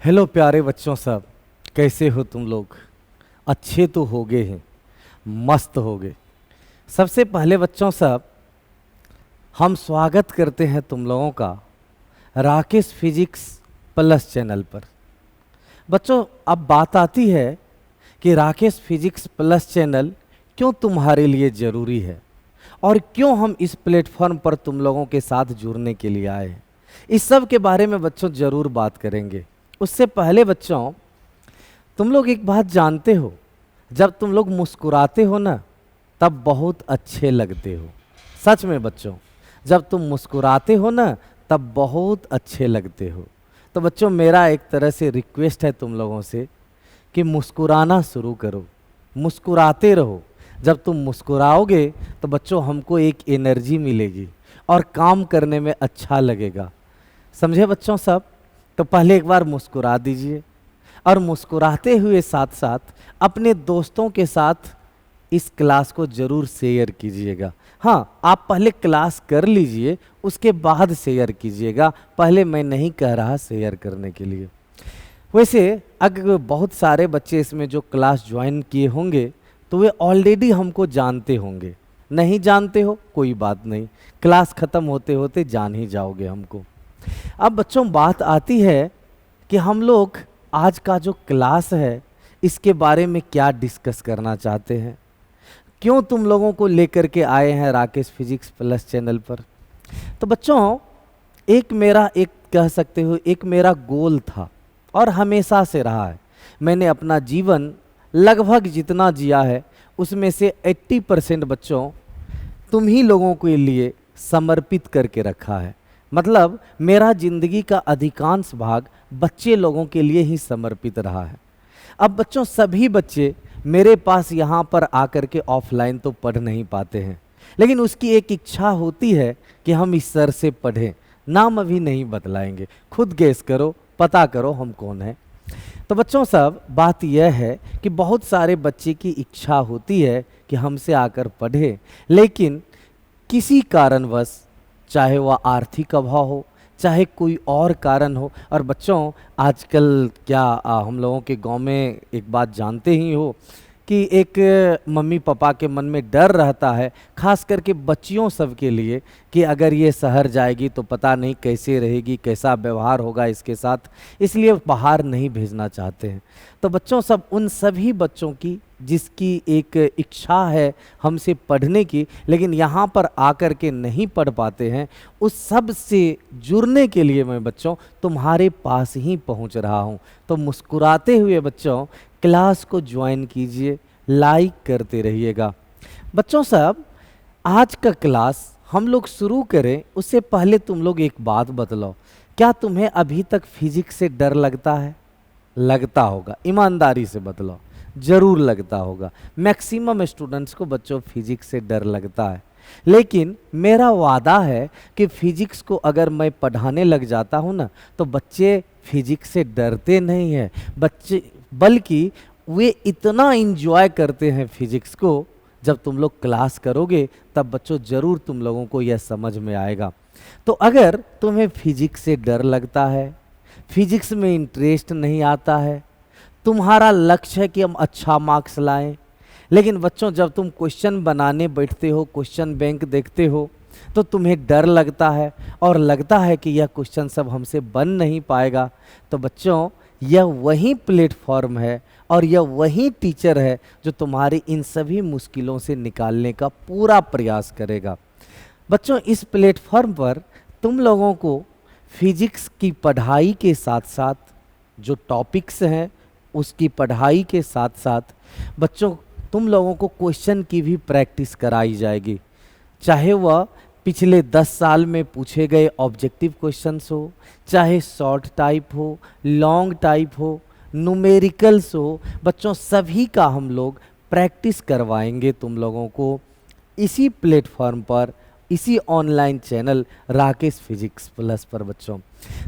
Hello प्यारे बच्चों सब, कैसे हो तुम लोग। अच्छे तो होगे हैं, मस्त होगे। सबसे पहले बच्चों सब, हम स्वागत करते हैं तुम लोगों का राकेश फिजिक्स प्लस चैनल पर। बच्चों, अब बात आती है कि राकेश फिजिक्स प्लस चैनल क्यों तुम्हारे लिए ज़रूरी है और क्यों हम इस प्लेटफॉर्म पर तुम लोगों के साथ जुड़ने के लिए आए हैं। इस सब के बारे में बच्चों ज़रूर बात करेंगे। उससे पहले बच्चों, तुम लोग एक बात जानते हो, जब तुम लोग मुस्कुराते हो ना, तब बहुत अच्छे लगते हो। सच में बच्चों, जब तुम मुस्कुराते हो ना, तब बहुत अच्छे लगते हो। तो बच्चों, मेरा एक तरह से रिक्वेस्ट है तुम लोगों से कि मुस्कुराना शुरू करो, मुस्कुराते रहो। जब तुम मुस्कुराओगे तो बच्चों हमको एक एनर्जी मिलेगी और काम करने में अच्छा लगेगा। समझे बच्चों सब? तो पहले एक बार मुस्कुरा दीजिए और मुस्कुराते हुए साथ साथ अपने दोस्तों के साथ इस क्लास को ज़रूर शेयर कीजिएगा। हाँ, आप पहले क्लास कर लीजिए, उसके बाद शेयर कीजिएगा। पहले मैं नहीं कह रहा शेयर करने के लिए। वैसे अगर बहुत सारे बच्चे इसमें जो क्लास ज्वाइन किए होंगे तो वे ऑलरेडी हमको जानते होंगे। नहीं जानते हो कोई बात नहीं, क्लास ख़त्म होते होते जान ही जाओगे हमको। अब बच्चों, बात आती है कि हम लोग आज का जो क्लास है इसके बारे में क्या डिस्कस करना चाहते हैं, क्यों तुम लोगों को लेकर के आए हैं राकेश फिजिक्स प्लस चैनल पर। तो बच्चों, एक कह सकते हो एक मेरा गोल था और हमेशा से रहा है। मैंने अपना जीवन लगभग जितना जिया है उसमें से 80% बच्चों तुम ही लोगों के लिए समर्पित करके रखा है। मतलब मेरा जिंदगी का अधिकांश भाग बच्चे लोगों के लिए ही समर्पित रहा है। अब बच्चों, सभी बच्चे मेरे पास यहाँ पर आकर के ऑफलाइन तो पढ़ नहीं पाते हैं, लेकिन उसकी एक इच्छा होती है कि हम इस सर से पढ़ें। नाम अभी नहीं बतलाएंगे, खुद गेस करो, पता करो हम कौन है। तो बच्चों सब, बात यह है कि बहुत सारे बच्चे की इच्छा होती है कि हमसे आकर पढ़े, लेकिन किसी कारणवश, चाहे वह आर्थिक अभाव हो, चाहे कोई और कारण हो। और बच्चों, आजकल क्या हम लोगों के गांव में एक बात जानते ही हो कि एक मम्मी पापा के मन में डर रहता है, खास करके बच्चियों सब के लिए, कि अगर ये शहर जाएगी तो पता नहीं कैसे रहेगी, कैसा व्यवहार होगा इसके साथ, इसलिए बाहर नहीं भेजना चाहते हैं। तो बच्चों सब, उन सभी बच्चों की जिसकी एक इच्छा है हमसे पढ़ने की, लेकिन यहाँ पर आकर के नहीं पढ़ पाते हैं, उस सब से जुड़ने के लिए मैं बच्चों तुम्हारे पास ही पहुँच रहा हूँ। तो मुस्कुराते हुए बच्चों क्लास को ज्वाइन कीजिए, लाइक करते रहिएगा। बच्चों सब, आज का क्लास हम लोग शुरू करें उससे पहले तुम लोग एक बात बतलाओ, क्या तुम्हें अभी तक फिजिक्स से डर लगता है? लगता होगा, ईमानदारी से बतलाओ। जरूर लगता होगा। मैक्सिमम स्टूडेंट्स को बच्चों फिजिक्स से डर लगता है, लेकिन मेरा वादा है कि फिजिक्स को अगर मैं पढ़ाने लग जाता हूँ ना, तो बच्चे फिजिक्स से डरते नहीं हैं, बल्कि वे इतना इंजॉय करते हैं फिजिक्स को। जब तुम लोग क्लास करोगे तब बच्चों ज़रूर तुम लोगों को यह समझ में आएगा। तो अगर तुम्हें फिजिक्स से डर लगता है, फिजिक्स में इंटरेस्ट नहीं आता है, तुम्हारा लक्ष्य है कि हम अच्छा मार्क्स लाएं, लेकिन बच्चों जब तुम क्वेश्चन बनाने बैठते हो, क्वेश्चन बैंक देखते हो, तो तुम्हें डर लगता है और लगता है कि यह क्वेश्चन सब हमसे बन नहीं पाएगा, तो बच्चों यह वही प्लेटफॉर्म है और यह वही टीचर है जो तुम्हारी इन सभी मुश्किलों से निकालने का पूरा प्रयास करेगा। बच्चों, इस प्लेटफॉर्म पर तुम लोगों को फिजिक्स की पढ़ाई के साथ साथ जो टॉपिक्स हैं उसकी पढ़ाई के साथ साथ बच्चों तुम लोगों को क्वेश्चन की भी प्रैक्टिस कराई जाएगी। चाहे वह पिछले 10 साल में पूछे गए ऑब्जेक्टिव क्वेश्चंस हो, चाहे शॉर्ट टाइप हो, लॉन्ग टाइप हो, न्यूमेरिकल्स हो, बच्चों सभी का हम लोग प्रैक्टिस करवाएंगे तुम लोगों को इसी प्लेटफॉर्म पर, इसी online channel Rakesh physics plus पर बच्चों।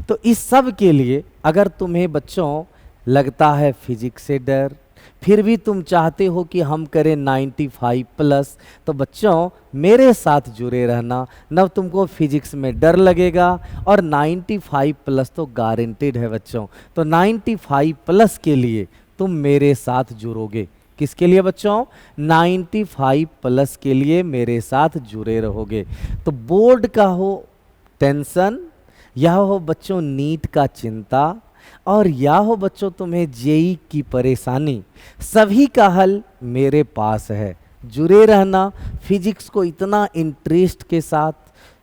तो इस सब के लिए अगर तुम्हें बच्चों लगता है फिजिक्स से डर, फिर भी तुम चाहते हो कि हम करें 95 प्लस। तो बच्चों मेरे साथ जुड़े रहना, न तुमको फिजिक्स में डर लगेगा, और 95 प्लस तो गारंटेड है बच्चों। तो 95 प्लस के लिए तुम मेरे साथ जुड़ोगे। किसके लिए बच्चों? 95 प्लस के लिए मेरे साथ जुड़े रहोगे। तो बोर्ड का हो टेंशन, या हो बच्चों नीट का चिंता, और या हो बच्चों तुम्हें जेई की परेशानी, सभी का हल मेरे पास है। जुड़े रहना। फिजिक्स को इतना इंटरेस्ट के साथ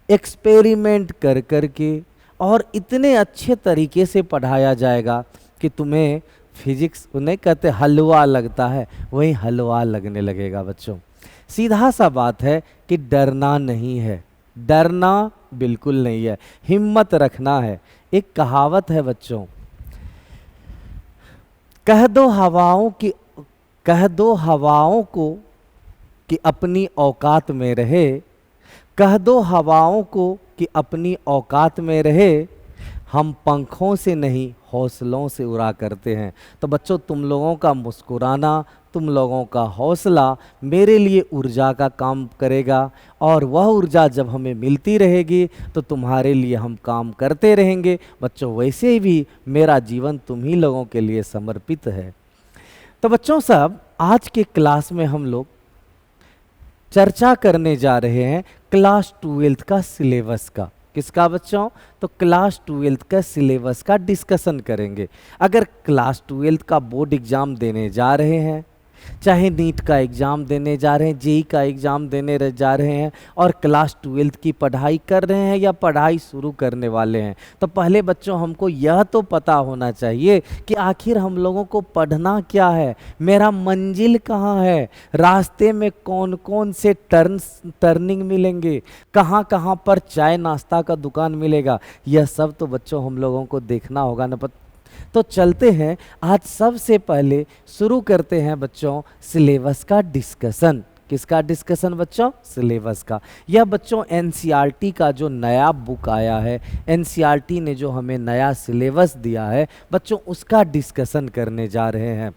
एक्सपेरिमेंट कर कर के और इतने अच्छे तरीके से पढ़ाया जाएगा कि तुम्हें फिजिक्स, उन्हें कहते हलवा लगता है, वही हलवा लगने लगेगा बच्चों। सीधा सा बात है कि डरना नहीं है, डरना बिल्कुल नहीं है, हिम्मत रखना है। एक कहावत है बच्चों, कह दो हवाओं को कि अपनी औकात में रहे, कह दो हवाओं को कि अपनी औकात में रहे, हम पंखों से नहीं हौसलों से उड़ा करते हैं। तो बच्चों तुम लोगों का मुस्कुराना, तुम लोगों का हौसला मेरे लिए ऊर्जा का काम करेगा, और वह ऊर्जा जब हमें मिलती रहेगी तो तुम्हारे लिए हम काम करते रहेंगे। बच्चों वैसे भी मेरा जीवन तुम ही लोगों के लिए समर्पित है। तो बच्चों सब आज के क्लास में हम लोग चर्चा करने जा रहे हैं क्लास 12th का सिलेबस का। किसका बच्चों? तो क्लास 12th का सिलेबस का डिस्कशन करेंगे। अगर क्लास 12th का बोर्ड एग्जाम देने जा रहे हैं, चाहे नीट का एग्ज़ाम देने जा रहे हैं, जेई का एग्ज़ाम देने जा रहे हैं, और क्लास 12th की पढ़ाई कर रहे हैं या पढ़ाई शुरू करने वाले हैं, तो पहले बच्चों हमको यह तो पता होना चाहिए कि आखिर हम लोगों को पढ़ना क्या है, मेरा मंजिल कहाँ है, रास्ते में कौन कौन से टर्निंग मिलेंगे, कहाँ कहाँ पर चाय नाश्ता का दुकान मिलेगा, यह सब तो बच्चों हम लोगों को देखना होगा ना। तो चलते हैं, आज सबसे पहले शुरू करते हैं बच्चों सिलेबस का डिस्कशन। किसका डिस्कशन बच्चों? सिलेबस का। यह बच्चों एनसीईआरटी का जो नया बुक आया है, एनसीईआरटी ने जो हमें नया सिलेबस दिया है बच्चों, उसका डिस्कशन करने जा रहे हैं।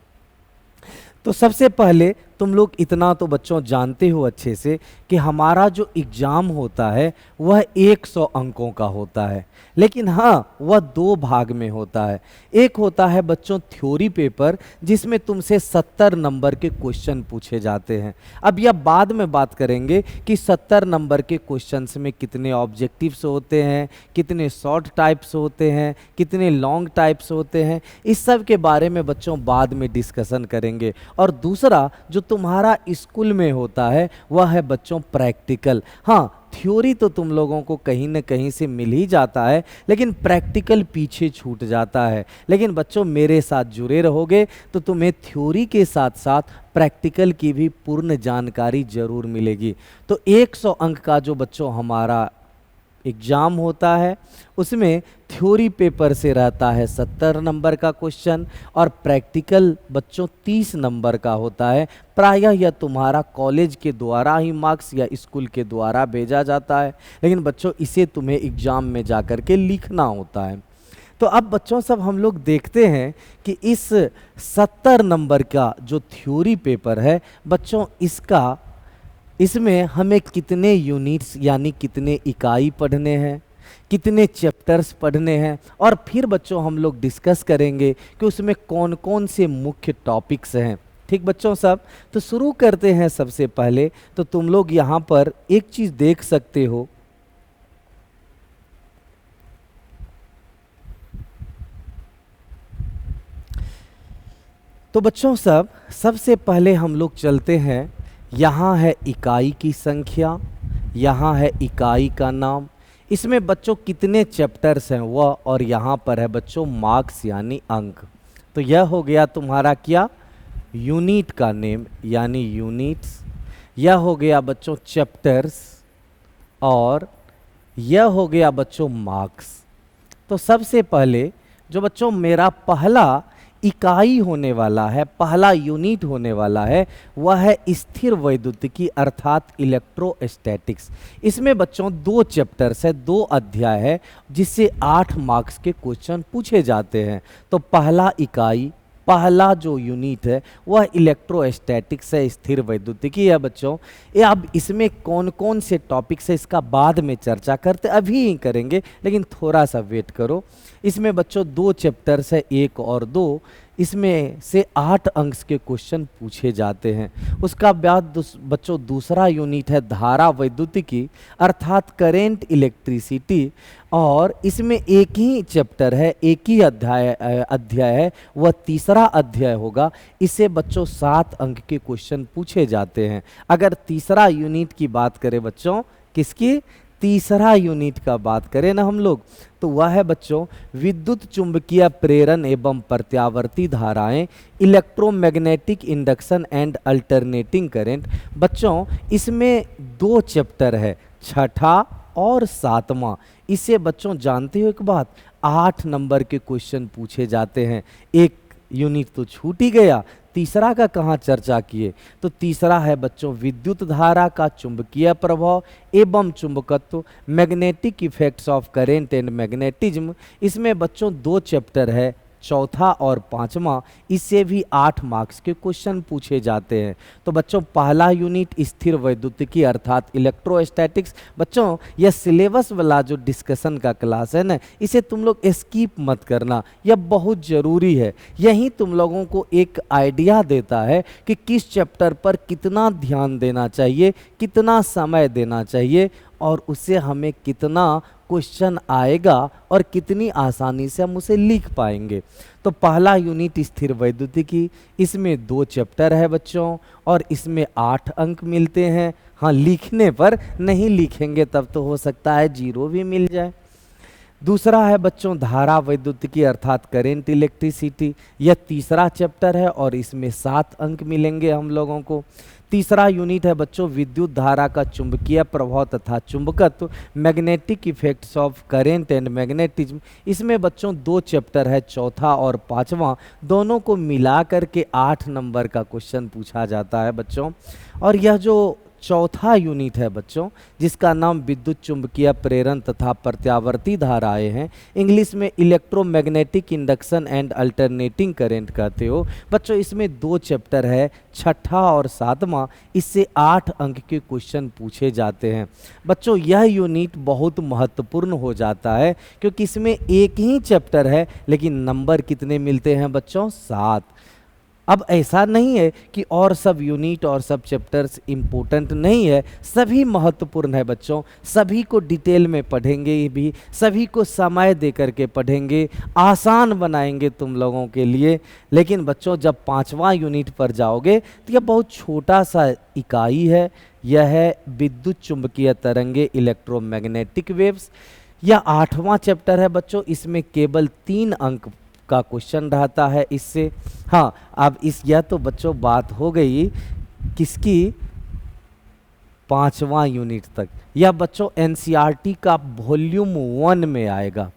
तो सबसे पहले तुम लोग इतना तो बच्चों जानते हो अच्छे से कि हमारा जो एग्ज़ाम होता है वह 100 अंकों का होता है, लेकिन हाँ वह 2 भाग में होता है। एक होता है बच्चों थ्योरी पेपर, जिसमें तुमसे 70 नंबर के क्वेश्चन पूछे जाते हैं। अब यह बाद में बात करेंगे कि 70 नंबर के क्वेश्चंस में कितने ऑब्जेक्टिव्स होते हैं, कितने शॉर्ट टाइप्स होते हैं, कितने लॉन्ग टाइप्स होते हैं, इस सब के बारे में बच्चों बाद में डिस्कशन करेंगे। और दूसरा जो तुम्हारा स्कूल में होता है वह है बच्चों प्रैक्टिकल। हाँ, थ्योरी तो तुम लोगों को कहीं न कहीं से मिल ही जाता है, लेकिन प्रैक्टिकल पीछे छूट जाता है। लेकिन बच्चों मेरे साथ जुड़े रहोगे तो तुम्हें थ्योरी के साथ साथ प्रैक्टिकल की भी पूर्ण जानकारी जरूर मिलेगी। तो 100 अंक का जो बच्चों हमारा एग्ज़ाम होता है उसमें थ्योरी पेपर से रहता है 70 नंबर का क्वेश्चन, और प्रैक्टिकल बच्चों 30 नंबर का होता है। प्रायः यह तुम्हारा कॉलेज के द्वारा ही मार्क्स या स्कूल के द्वारा भेजा जाता है, लेकिन बच्चों इसे तुम्हें एग्ज़ाम में जा कर के लिखना होता है। तो अब बच्चों सब हम लोग देखते हैं कि इस 70 नंबर का जो थ्योरी पेपर है बच्चों, इसमें हमें कितने यूनिट्स यानी कितने इकाई पढ़ने हैं, कितने चैप्टर्स पढ़ने हैं, और फिर बच्चों हम लोग डिस्कस करेंगे कि उसमें कौन कौन से मुख्य टॉपिक्स हैं। ठीक बच्चों सब, तो शुरू करते हैं। सबसे पहले तो तुम लोग यहाँ पर एक चीज़ देख सकते हो, तो बच्चों सब सबसे पहले हम लोग चलते हैं, यहाँ है इकाई की संख्या, यहाँ है इकाई का नाम, इसमें बच्चों कितने चैप्टर्स हैं वह, और यहाँ पर है बच्चों मार्क्स यानी अंक। तो यह हो गया तुम्हारा क्या? यूनिट का नेम यानी यूनिट्स। यह हो गया बच्चों चैप्टर्स, और यह हो गया बच्चों मार्क्स। तो सबसे पहले जो बच्चों मेरा पहला इकाई होने वाला है, पहला यूनिट होने वाला है, वह है स्थिर वैद्युतिकी अर्थात इलेक्ट्रोस्टैटिक्स। इसमें बच्चों 2 चैप्टर्स है, 2 अध्याय है, जिससे 8 मार्क्स के क्वेश्चन पूछे जाते हैं। तो पहला इकाई, पहला जो यूनिट है वह इलेक्ट्रोस्टैटिक्स है, स्थिर वैद्युतिकी है बच्चों। ये अब इसमें कौन कौन से टॉपिक्स है इसका बाद में चर्चा करते, अभी ही करेंगे लेकिन थोड़ा सा वेट करो। इसमें बच्चों 2 चैप्टर्स है, 1 और 2, इसमें से 8 अंक के क्वेश्चन पूछे जाते हैं। उसका बाद बच्चों दूसरा यूनिट है धारा वैद्युतिकी अर्थात करेंट इलेक्ट्रिसिटी, और इसमें एक ही चैप्टर है, एक ही अध्याय है, वह तीसरा अध्याय होगा। इससे बच्चों 7 अंक के क्वेश्चन पूछे जाते हैं। अगर तीसरा यूनिट की बात करें बच्चों, किसकी, तीसरा यूनिट का बात करें ना हम लोग, तो वह है बच्चों विद्युत चुंबकीय प्रेरण एवं प्रत्यावर्ती धाराएं, electromagnetic induction and alternating current. बच्चों इसमें 2 चैप्टर है, छठा और 7वां। इसे बच्चों जानते हो एक बात, 8 नंबर के क्वेश्चन पूछे जाते हैं। एक यूनिट तो छूट ही गया, तीसरा का कहाँ चर्चा किए, तो तीसरा है बच्चों विद्युत धारा का चुंबकीय प्रभाव एवं चुंबकत्व, magnetic effects of current and magnetism. इसमें बच्चों 2 चैप्टर है, चौथा और 5वां। इससे भी 8 मार्क्स के क्वेश्चन पूछे जाते हैं। तो बच्चों पहला यूनिट स्थिर वैद्युतिकी अर्थात इलेक्ट्रोस्टैटिक्स। बच्चों यह सिलेबस वाला जो डिस्कशन का क्लास है ना, इसे तुम लोग स्किप मत करना, यह बहुत ज़रूरी है। यही तुम लोगों को एक आइडिया देता है कि किस चैप्टर पर कितना ध्यान देना चाहिए, कितना समय देना चाहिए, और उससे हमें कितना क्वेश्चन आएगा और कितनी आसानी से हम उसे लिख पाएंगे। तो पहला यूनिट स्थिर वैद्युतिकी, इसमें 2 चैप्टर है बच्चों और इसमें 8 अंक मिलते हैं। हाँ, लिखने पर, नहीं लिखेंगे तब तो हो सकता है 0 भी मिल जाए। दूसरा है बच्चों धारा वैद्युतिकी अर्थात करेंट इलेक्ट्रिसिटी, यह तीसरा चैप्टर है और इसमें 7 अंक मिलेंगे हम लोगों को। तीसरा यूनिट है बच्चों विद्युत धारा का चुंबकीय प्रभाव तथा चुंबकत्व, magnetic effects of current and magnetism. इसमें बच्चों 2 चैप्टर है, चौथा और 5वां, दोनों को मिला करके 8 नंबर का क्वेश्चन पूछा जाता है बच्चों। और यह जो चौथा यूनिट है बच्चों, जिसका नाम विद्युत चुंबकीय प्रेरण तथा प्रत्यावर्ती धाराएं हैं, इंग्लिश में electromagnetic induction and alternating current कहते हो बच्चों। इसमें 2 चैप्टर है, छठा और 7वां। इससे 8 अंक के क्वेश्चन पूछे जाते हैं बच्चों। यह यूनिट बहुत महत्वपूर्ण हो जाता है क्योंकि इसमें एक ही चैप्टर है लेकिन नंबर कितने मिलते हैं बच्चों, 7। अब ऐसा नहीं है कि और सब यूनिट और सब चैप्टर्स इम्पोर्टेंट नहीं है, सभी महत्वपूर्ण है बच्चों। सभी को डिटेल में पढ़ेंगे भी, सभी को समय दे करके पढ़ेंगे, आसान बनाएंगे तुम लोगों के लिए। लेकिन बच्चों जब 5वां यूनिट पर जाओगे तो यह बहुत छोटा सा इकाई है, यह है विद्युत चुंबकीय तरंगे इलेक्ट्रोमैग्नेटिक वेव्स। यह 8वां चैप्टर है बच्चों, इसमें केवल 3 अंक का क्वेश्चन रहता है इससे। हाँ, अब यह तो बच्चों बात हो गई किसकी, 5वां यूनिट तक। यह बच्चों एनसीईआरटी का वॉल्यूम 1 में आएगा।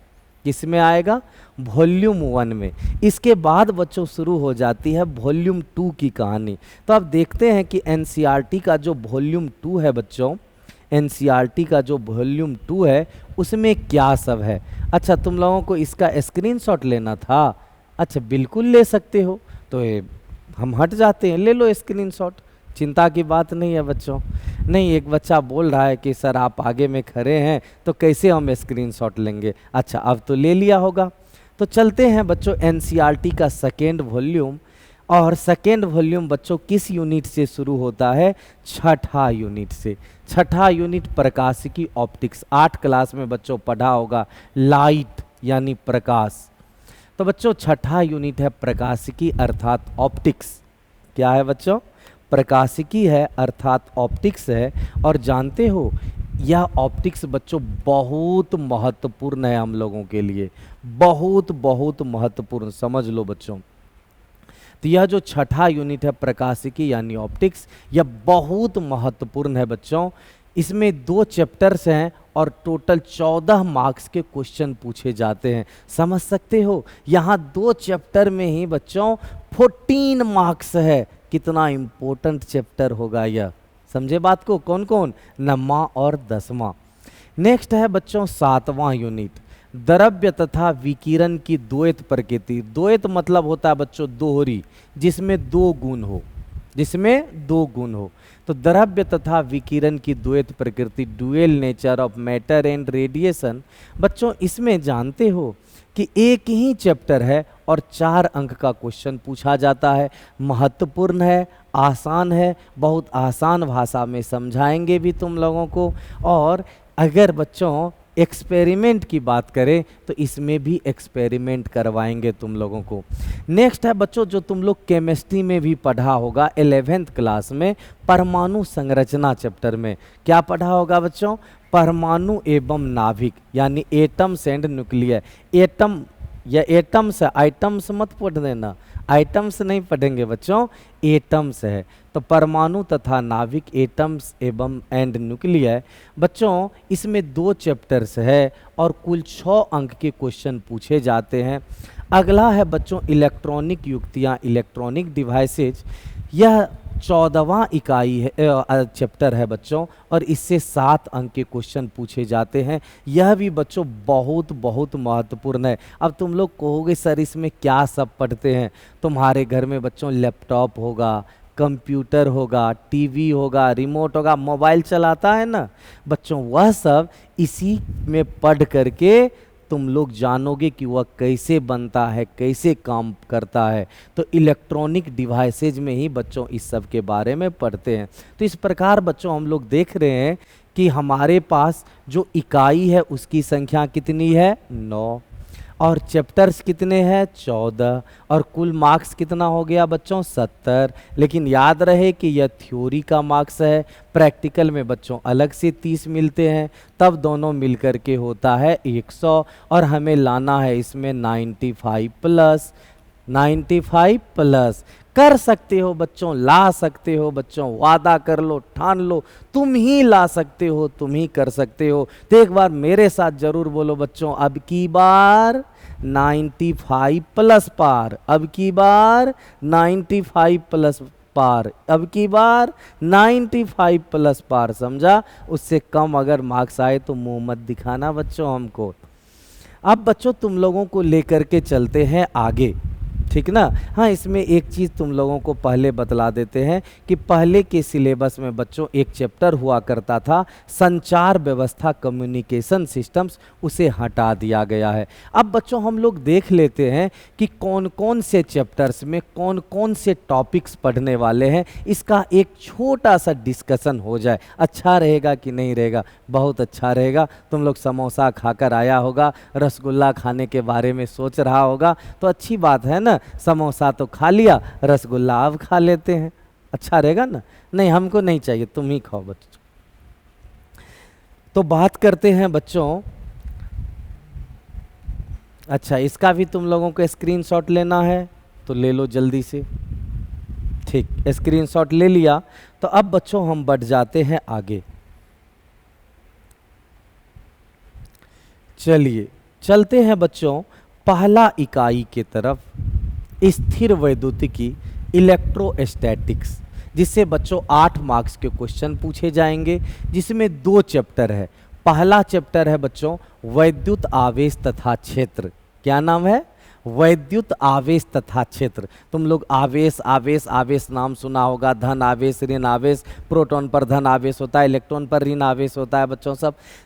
किस में आएगा, वॉल्यूम 1 में। इसके बाद बच्चों शुरू हो जाती है वॉल्यूम 2 की कहानी। तो अब देखते हैं कि एनसीईआरटी का जो वॉल्यूम 2 है बच्चों, एनसीईआरटी का जो वॉल्यूम 2 है उसमें क्या सब है। अच्छा, तुम लोगों को इसका स्क्रीनशॉट लेना था, अच्छा बिल्कुल ले सकते हो। तो हम हट जाते हैं, ले लो स्क्रीनशॉट, चिंता की बात नहीं है बच्चों। नहीं, एक बच्चा बोल रहा है कि सर आप आगे में खड़े हैं तो कैसे हम स्क्रीनशॉट लेंगे। अच्छा, अब तो ले लिया होगा। तो चलते हैं बच्चों एनसीईआरटी का सेकेंड वॉल्यूम। और सेकेंड वॉल्यूम बच्चों किस यूनिट से शुरू होता है, छठा यूनिट से। छठा यूनिट प्रकाशिकी ऑप्टिक्स, 8 क्लास में बच्चों पढ़ा होगा, लाइट यानी प्रकाश। तो बच्चों छठा यूनिट है प्रकाशिकी अर्थात ऑप्टिक्स। क्या है बच्चों, प्रकाशिकी है अर्थात ऑप्टिक्स है। और जानते हो यह ऑप्टिक्स बच्चों बहुत महत्वपूर्ण है हम लोगों के लिए, बहुत बहुत महत्वपूर्ण, समझ लो बच्चों। तो यह जो छठा यूनिट है प्रकाशिकी यानी ऑप्टिक्स, यह बहुत महत्वपूर्ण है बच्चों। इसमें 2 चैप्टर्स हैं और टोटल 14 मार्क्स के क्वेश्चन पूछे जाते हैं। समझ सकते हो, यहाँ 2 चैप्टर में ही बच्चों 14 मार्क्स है। कितना इम्पोर्टेंट चैप्टर होगा यह, समझे बात को। कौन कौन, 9वां और 10वां। नेक्स्ट है बच्चों 7वां यूनिट। द्रव्य तथा विकिरण की द्वैत प्रकृति। द्वैत मतलब होता है बच्चों दोहरी, जिसमें दो गुण हो, जिसमें दो गुण हो। तो द्रव्य तथा विकिरण की द्वैत प्रकृति, dual nature of matter and radiation. बच्चों इसमें जानते हो कि एक ही चैप्टर है और 4 अंक का क्वेश्चन पूछा जाता है। महत्वपूर्ण है, आसान है, बहुत आसान भाषा में समझाएंगे भी तुम लोगों को। और अगर बच्चों एक्सपेरिमेंट की बात करें तो इसमें भी एक्सपेरिमेंट करवाएंगे तुम लोगों को। नेक्स्ट है बच्चों जो तुम लोग केमिस्ट्री में भी पढ़ा होगा 11th क्लास में, परमाणु संरचना चैप्टर में। क्या पढ़ा होगा बच्चों? परमाणु एवं नाभिक, यानी एटम्स एंड न्यूक्लियर। एटम या एटम्स, आइटम्स मत पढ़ देना, आइटम्स नहीं पढ़ेंगे बच्चों, एटम्स है। तो परमाणु तथा नाभिक, एटम्स एवं एंड न्यूक्लियर। बच्चों इसमें 2 चैप्टर्स है और कुल 6 अंक के क्वेश्चन पूछे जाते हैं। अगला है बच्चों इलेक्ट्रॉनिक युक्तियाँ, इलेक्ट्रॉनिक डिवाइसेज। यह 14वां इकाई है, चैप्टर है बच्चों, और इससे 7 अंक के क्वेश्चन पूछे जाते हैं। यह भी बच्चों बहुत बहुत महत्वपूर्ण है। अब तुम लोग कहोगे सर इसमें क्या सब पढ़ते हैं? तुम्हारे घर में बच्चों लैपटॉप होगा, कंप्यूटर होगा, टीवी होगा, रिमोट होगा, मोबाइल चलाता है ना बच्चों, वह सब इसी में पढ़ करके तुम लोग जानोगे कि वह कैसे बनता है, कैसे काम करता है। तो इलेक्ट्रॉनिक डिवाइसेज में ही बच्चों इस सब के बारे में पढ़ते हैं। तो इस प्रकार बच्चों हम लोग देख रहे हैं कि हमारे पास जो इकाई है उसकी संख्या कितनी है? 9, और चैप्टर्स कितने हैं? 14, और कुल मार्क्स कितना हो गया बच्चों? 70। लेकिन याद रहे कि यह थ्योरी का मार्क्स है, प्रैक्टिकल में बच्चों अलग से 30 मिलते हैं, तब दोनों मिलकर के होता है 100, और हमें लाना है इसमें 95 प्लस। 95 प्लस कर सकते हो बच्चों, ला सकते हो बच्चों, वादा कर लो, ठान लो, तुम ही ला सकते हो, तुम ही कर सकते हो। तो एक बार मेरे साथ जरूर बोलो बच्चों, अब की बार 95 प्लस पार, अब की बार 95 प्लस पार, अब की बार 95 प्लस पार। समझा? उससे कम अगर मार्क्स आए तो मुंह मत दिखाना बच्चों हमको। अब बच्चों तुम लोगों को लेकर के चलते हैं आगे, ठीक ना? हाँ, इसमें एक चीज़ तुम लोगों को पहले बतला देते हैं कि पहले के सिलेबस में बच्चों एक चैप्टर हुआ करता था संचार व्यवस्था, कम्युनिकेशन सिस्टम्स, उसे हटा दिया गया है। अब बच्चों हम लोग देख लेते हैं कि कौन कौन से चैप्टर्स में कौन कौन से टॉपिक्स पढ़ने वाले हैं। इसका एक छोटा सा डिस्कशन हो जाए, अच्छा रहेगा कि नहीं रहेगा? बहुत अच्छा रहेगा। तुम लोग समोसा खाकर आया होगा, रसगुल्ला खाने के बारे में सोच रहा होगा, तो अच्छी बात है ना, समोसा तो खा लिया, रसगुल्ला अब खा लेते हैं, अच्छा रहेगा ना? नहीं, हमको नहीं चाहिए, तुम ही खाओ बच्चों। तो बात करते हैं बच्चों, अच्छा इसका भी तुम लोगों को स्क्रीनशॉट लेना है तो ले लो जल्दी से। ठीक, स्क्रीनशॉट ले लिया। तो अब बच्चों हम बढ़ जाते हैं आगे। चलिए चलते हैं बच्चों पहला इकाई के तरफ, स्थिर वैद्युतिकी, इलेक्ट्रोस्टैटिक्स, जिससे बच्चों 8 मार्क्स के क्वेश्चन पूछे जाएंगे, जिसमें 2 चैप्टर है। पहला चैप्टर है बच्चों वैद्युत आवेश तथा क्षेत्र। क्या नाम है? वैद्युत आवेश तथा क्षेत्र। तुम लोग आवेश आवेश आवेश नाम सुना होगा, धन आवेश, ऋण आवेश, प्रोटॉन पर धन आवेश होता है, इलेक्ट्रॉन पर ऋण आवेश होता है बच्चों,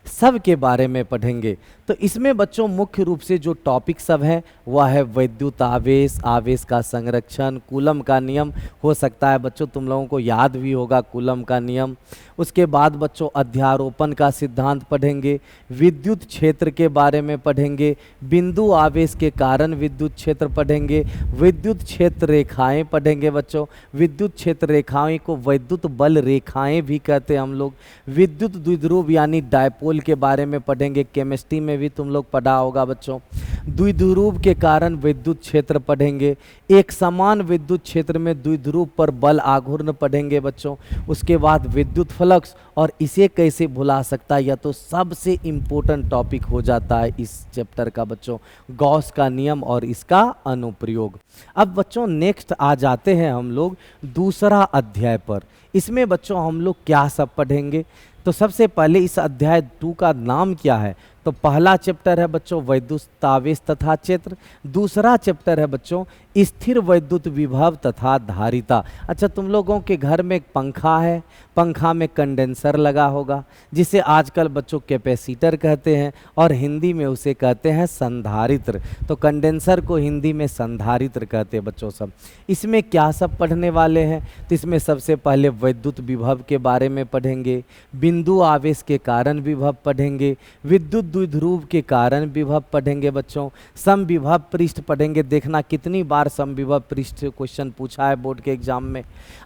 सब के बारे में पढ़ेंगे। तो इसमें बच्चों मुख्य रूप से जो टॉपिक सब हैं वह है वैद्युत आवेश, आवेश का संरक्षण, कूलम का नियम। हो सकता है बच्चों तुम लोगों को याद भी होगा कूलम का नियम। उसके बाद बच्चों अध्यारोपण का सिद्धांत पढ़ेंगे, विद्युत क्षेत्र के बारे में पढ़ेंगे, बिंदु आवेश के कारण विद्युत क्षेत्र पढ़ेंगे, विद्युत क्षेत्र रेखाएं पढ़ेंगे बच्चों। विद्युत क्षेत्र रेखाएं को वैद्युत बल रेखाएं भी कहते हैं हम लोग। विद्युत द्विध्रुव यानी डायपोल के बारे में पढ़ेंगे, केमिस्ट्री में भी तुम लोग पढ़ा होगा बच्चों। द्विध्रुव के कारण विद्युत क्षेत्र पढ़ेंगे। एक समान विद्युत क्षेत्र में द्विध्रुव पर बल आघूर्ण पढ़ेंगे बच्चों। उसके बाद विद्युत फ्लक्स, और इसे कैसे भुला सकता है, यह तो सबसे इम्पोर्टेंट टॉपिक हो जाता है इस चैप्टर का बच्चों, गॉस का नियम और इसका अनुप्रयोग। अब बच्चों नेक्स्ट आ जाते हैं हम लोग दूसरा अध्याय पर। इसमें बच्चों हम लोग क्या सब पढ़ेंगे? तो सबसे पहले इस अध्याय 2 का नाम क्या है? तो पहला चैप्टर है बच्चों वैद्युत आवेश तथा क्षेत्र, दूसरा चैप्टर है बच्चों स्थिर वैद्युत विभव तथा धारिता। अच्छा, तुम लोगों के घर में एक पंखा है, पंखा में कंडेंसर लगा होगा जिसे आजकल बच्चों कैपेसिटर कहते हैं और हिंदी में उसे कहते हैं संधारित्र। तो कंडेंसर को हिंदी में संधारित्र कहते हैं बच्चों सब। इसमें क्या सब पढ़ने वाले हैं? तो इसमें सबसे पहले वैद्युत विभव के बारे में पढ़ेंगे, बिंदु आवेश के कारण विभव पढ़ेंगे, विद्युत द्विध्रुव के कारण विभव पढ़ेंगे बच्चों, समविभव पृष्ठ पढ़ेंगे। देखना कितनी बार समविभव पृष्ठ क्वेश्चन पूछा है बोर्ड के एग्जाम में।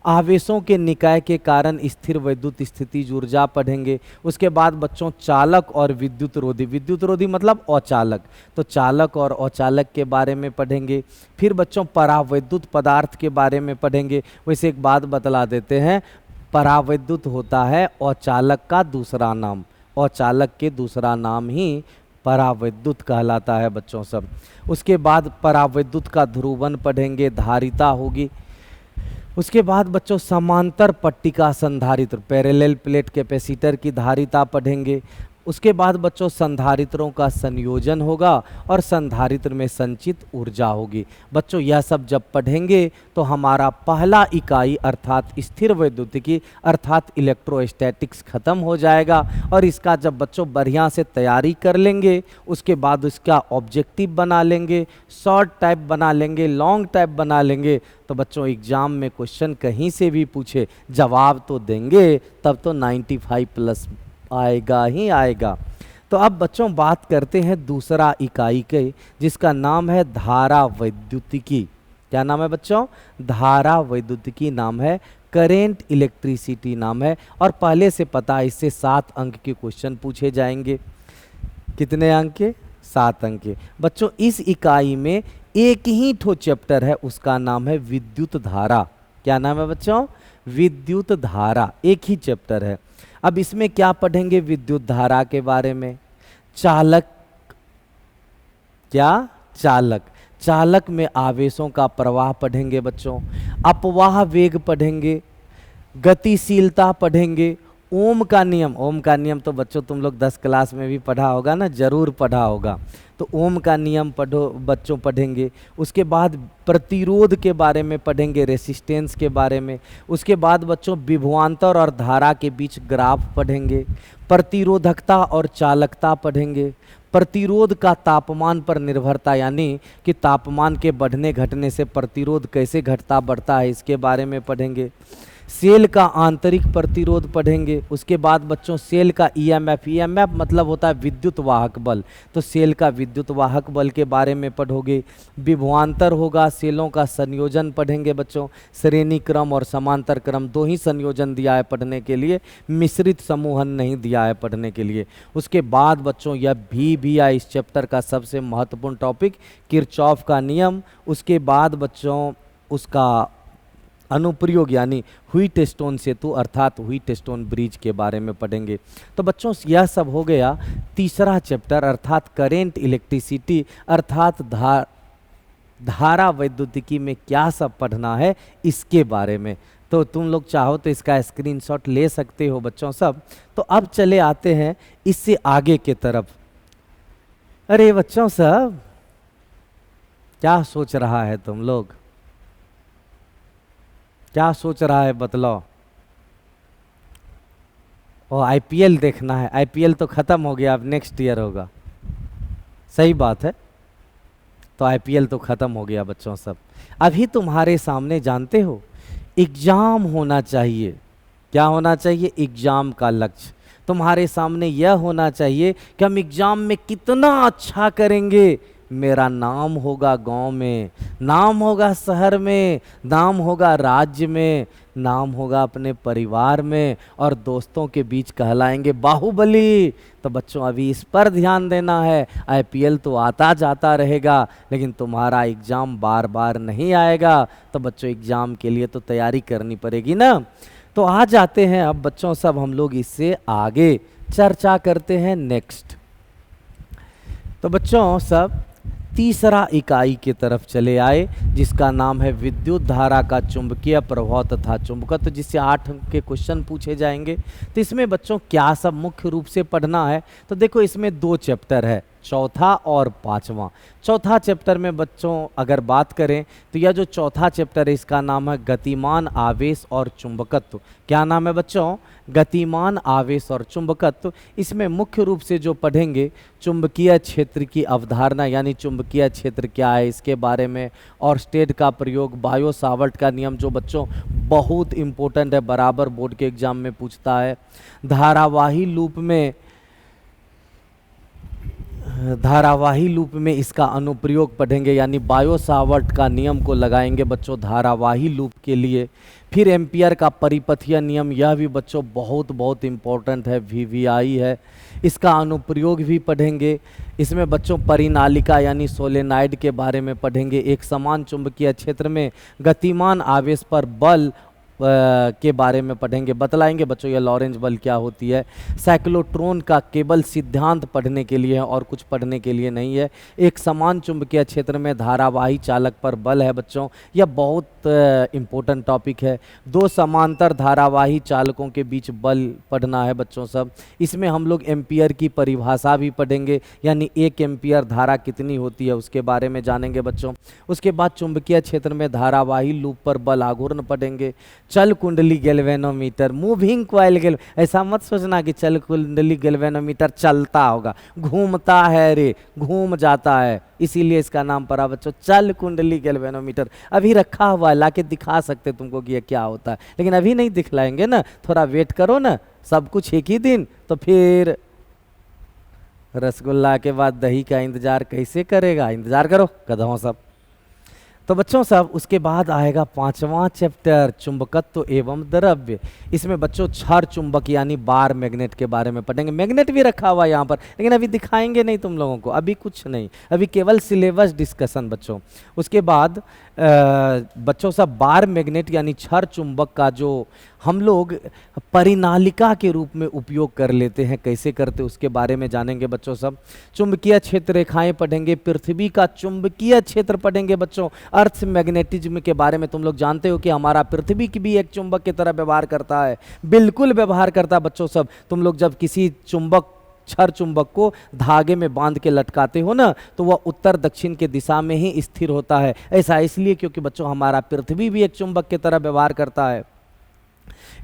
आवेशों के निकाय के कारण स्थिर वैद्युत स्थितिज ऊर्जा पढ़ेंगे। उसके बाद बच्चों चालक और विद्युत रोधी, विद्युत रोधी मतलब अचालक, तो चालक और अचालक के बारे में पढ़ेंगे। फिर बच्चों परावैद्युत पदार्थ के बारे में पढ़ेंगे। वैसे एक बात बतला देते हैं, परावैद्युत होता है अचालक का दूसरा नाम, अचालक के दूसरा नाम ही परावैद्युत कहलाता है बच्चों सब। उसके बाद परावैद्युत का ध्रुवन पढ़ेंगे, धारिता होगी। उसके बाद बच्चों समांतर पट्टिका संधारित्र, पैरेलल प्लेट कैपेसिटर की धारिता पढ़ेंगे। उसके बाद बच्चों संधारित्रों का संयोजन होगा और संधारित्र में संचित ऊर्जा होगी। बच्चों यह सब जब पढ़ेंगे तो हमारा पहला इकाई अर्थात स्थिर वैद्युतिकी अर्थात इलेक्ट्रोस्टैटिक्स खत्म हो जाएगा। और इसका जब बच्चों बढ़िया से तैयारी कर लेंगे, उसके बाद उसका ऑब्जेक्टिव बना लेंगे, शॉर्ट टाइप बना लेंगे, लॉन्ग टाइप बना लेंगे, तो बच्चों एग्जाम में क्वेश्चन कहीं से भी पूछे जवाब तो देंगे, तब तो 95 प्लस आएगा ही आएगा। तो अब बच्चों बात करते हैं दूसरा इकाई के, जिसका नाम है धारा वैद्युतिकी। क्या नाम है बच्चों? धारा वैद्युतिकी नाम है, करेंट इलेक्ट्रिसिटी नाम है। और पहले से पता है इससे 7 अंक के क्वेश्चन पूछे जाएंगे। कितने अंक के? 7 अंक के। बच्चों इस इकाई में एक ही ठो चैप्टर है, उसका नाम है विद्युत धारा। क्या नाम है बच्चों? विद्युत धारा, एक ही चैप्टर है। अब इसमें क्या पढ़ेंगे? विद्युत धारा के बारे में, चालक, क्या चालक, चालक में आवेशों का प्रवाह पढ़ेंगे बच्चों, अपवाह वेग पढ़ेंगे, गतिशीलता पढ़ेंगे, ओम का नियम, ओम का नियम तो बच्चों तुम लोग 10 क्लास में भी पढ़ा होगा ना, जरूर पढ़ा होगा। तो ओम का नियम पढ़ो बच्चों पढ़ेंगे। उसके बाद प्रतिरोध के बारे में पढ़ेंगे, रेसिस्टेंस के बारे में। उसके बाद बच्चों विभवांतर और धारा के बीच ग्राफ पढ़ेंगे, प्रतिरोधकता और चालकता पढ़ेंगे, प्रतिरोध का तापमान पर निर्भरता, यानी कि तापमान के बढ़ने घटने से प्रतिरोध कैसे घटता बढ़ता है, इसके बारे में पढ़ेंगे। सेल का आंतरिक प्रतिरोध पढ़ेंगे। उसके बाद बच्चों सेल का ईएमएफ, ईएमएफ मतलब होता है विद्युत वाहक बल, तो सेल का विद्युत वाहक बल के बारे में पढ़ोगे। विभवांतर होगा, सेलों का संयोजन पढ़ेंगे बच्चों, श्रेणी क्रम और समांतर क्रम 2 ही संयोजन दिया है पढ़ने के लिए, मिश्रित समूहन नहीं दिया है पढ़ने के लिए। उसके बाद बच्चों यह भी है इस चैप्टर का सबसे महत्वपूर्ण टॉपिक, किरचॉफ का नियम। उसके बाद बच्चों उसका अनुप्रयोग यानी व्हीटस्टोन सेतु अर्थात व्हीटस्टोन ब्रिज के बारे में पढ़ेंगे। तो बच्चों यह सब हो गया तीसरा चैप्टर अर्थात करेंट इलेक्ट्रिसिटी अर्थात धारा वैद्युतिकी में क्या सब पढ़ना है इसके बारे में। तो तुम लोग चाहो तो इसका स्क्रीनशॉट ले सकते हो बच्चों सब। तो अब चले आते हैं इससे आगे के तरफ। अरे बच्चों सब क्या सोच रहा है तुम लोग? क्या सोच रहा है बतलाओ? और आईपीएल देखना है? आईपीएल तो खत्म हो गया, अब नेक्स्ट ईयर होगा। सही बात है, तो आईपीएल तो खत्म हो गया बच्चों सब। अभी तुम्हारे सामने जानते हो एग्जाम होना चाहिए। क्या होना चाहिए? एग्जाम का लक्ष्य तुम्हारे सामने यह होना चाहिए कि हम एग्जाम में कितना अच्छा करेंगे, मेरा नाम होगा गांव में, नाम होगा शहर में, नाम होगा राज्य में, नाम होगा अपने परिवार में और दोस्तों के बीच कहलाएंगे बाहुबली। तो बच्चों अभी इस पर ध्यान देना है। आईपीएल तो आता जाता रहेगा लेकिन तुम्हारा एग्ज़ाम बार बार नहीं आएगा। तो बच्चों एग्ज़ाम के लिए तो तैयारी करनी पड़ेगी ना। तो आ जाते हैं अब बच्चों सब हम लोग इससे आगे चर्चा करते हैं नेक्स्ट। तो बच्चों सब तीसरा इकाई की तरफ चले आए जिसका नाम है विद्युत धारा का चुंबकीय प्रभाव तथा चुंबकत्व, जिससे 8 अंक के क्वेश्चन पूछे जाएंगे। तो इसमें बच्चों क्या सब मुख्य रूप से पढ़ना है, तो देखो इसमें 2 चैप्टर है, चौथा और पांचवा। चौथा चैप्टर में बच्चों अगर बात करें तो यह जो चौथा चैप्टर है इसका नाम है गतिमान आवेश और चुंबकत्व। क्या नाम है बच्चों? गतिमान आवेश और चुंबकत्व। इसमें मुख्य रूप से जो पढ़ेंगे चुंबकीय क्षेत्र की अवधारणा, यानी चुंबकीय क्षेत्र क्या है इसके बारे में, और स्टेट का प्रयोग, बायो सावर्ट का नियम जो बच्चों बहुत इंपॉर्टेंट है, बराबर बोर्ड के एग्जाम में पूछता है। धारावाही लूप में इसका अनुप्रयोग पढ़ेंगे, यानी बायो सावर्ट का नियम को लगाएंगे बच्चों धारावाही लूप के लिए। फिर एम्पियर का परिपथीय नियम, यह भी बच्चों बहुत बहुत इम्पोर्टेंट है, वीवीआई है, इसका अनुप्रयोग भी पढ़ेंगे। इसमें बच्चों परिनालिका यानी सोलेनाइड के बारे में पढ़ेंगे। एक समान चुंबकीय क्षेत्र में गतिमान आवेश पर बल के बारे में पढ़ेंगे, बतलाएंगे बच्चों यह लॉरेंज बल क्या होती है। साइक्लोट्रॉन का केवल सिद्धांत पढ़ने के लिए है और कुछ पढ़ने के लिए नहीं है। एक समान चुंबकीय क्षेत्र में धारावाही चालक पर बल है बच्चों, यह बहुत इम्पोर्टेंट टॉपिक है। 2 समांतर धारावाही चालकों के बीच बल पढ़ना है बच्चों सब। इसमें हम लोग एम्पियर की परिभाषा भी पढ़ेंगे, यानी 1 एम्पियर धारा कितनी होती है उसके बारे में जानेंगे बच्चों। उसके बाद चुंबकीय क्षेत्र में धारावाही लूप पर बल आघूर्ण पढ़ेंगे। चल कुंडली गैल्वेनोमीटर, मूविंग कॉइल ऐसा मत सोचना कि चल कुंडली गैल्वेनोमीटर चलता होगा, घूमता है रे, घूम जाता है, इसीलिए इसका नाम पड़ा बच्चों चल कुंडली गैल्वेनोमीटर। अभी रखा हुआ है, लाके दिखा सकते तुमको कि ये क्या होता है, लेकिन अभी नहीं दिखलाएंगे ना, थोड़ा वेट करो ना, सब कुछ एक ही दिन। तो फिर रसगुल्ला के बाद दही का इंतजार कैसे करेगा, इंतजार करो गधों सब। तो बच्चों सब उसके बाद आएगा 5वां चैप्टर चुंबकत्व एवं द्रव्य। इसमें बच्चों क्षार चुंबक यानी बार मैग्नेट के बारे में पढ़ेंगे। मैग्नेट भी रखा हुआ है यहाँ पर, लेकिन अभी दिखाएंगे नहीं तुम लोगों को, अभी कुछ नहीं, अभी केवल सिलेबस डिस्कशन बच्चों। उसके बाद बच्चों सब बार मैग्नेट यानी क्षार चुंबक का जो हम लोग परिनालिका के रूप में उपयोग कर लेते हैं, कैसे करते उसके बारे में जानेंगे बच्चों सब। चुंबकीय क्षेत्र रेखाएं पढ़ेंगे, पृथ्वी का चुंबकीय क्षेत्र पढ़ेंगे बच्चों। अर्थ मैग्नेटिज्म के बारे में तुम लोग जानते हो कि हमारा पृथ्वी की भी एक चुंबक की तरह व्यवहार करता है, बिल्कुल व्यवहार करता है बच्चों सब। तुम लोग जब किसी क्षर चुंबक को धागे में बांध के लटकाते हो ना, तो वह उत्तर दक्षिण के दिशा में ही स्थिर होता है। ऐसा इसलिए क्योंकि बच्चों हमारा पृथ्वी भी एक चुंबक की तरह व्यवहार करता है।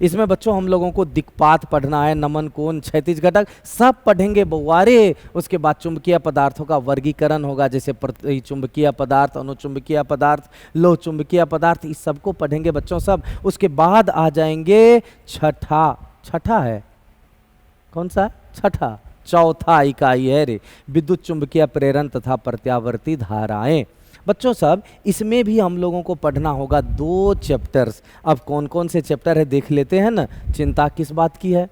इसमें बच्चों हम लोगों को दिक्पात पढ़ना है, नमन कोण, क्षैतिज घटक सब पढ़ेंगे बउआरे। उसके बाद चुंबकीय पदार्थों का वर्गीकरण होगा, जैसे चुंबकीय पदार्थ, अनुचुंबकीय पदार्थ, लोह चुंबकीय पदार्थ, इस सबको पढ़ेंगे बच्चों सब। उसके बाद आ जाएंगे छठा है, कौन सा? छठा, चौथा इकाई है रे, विद्युत चुंबकीय प्रेरण तथा प्रत्यावर्ती धाराएं। बच्चों सब इसमें भी हम लोगों को पढ़ना होगा 2 चैप्टर्स। अब कौन कौन से चैप्टर है देख लेते हैं ना। चिंता किस बात की है?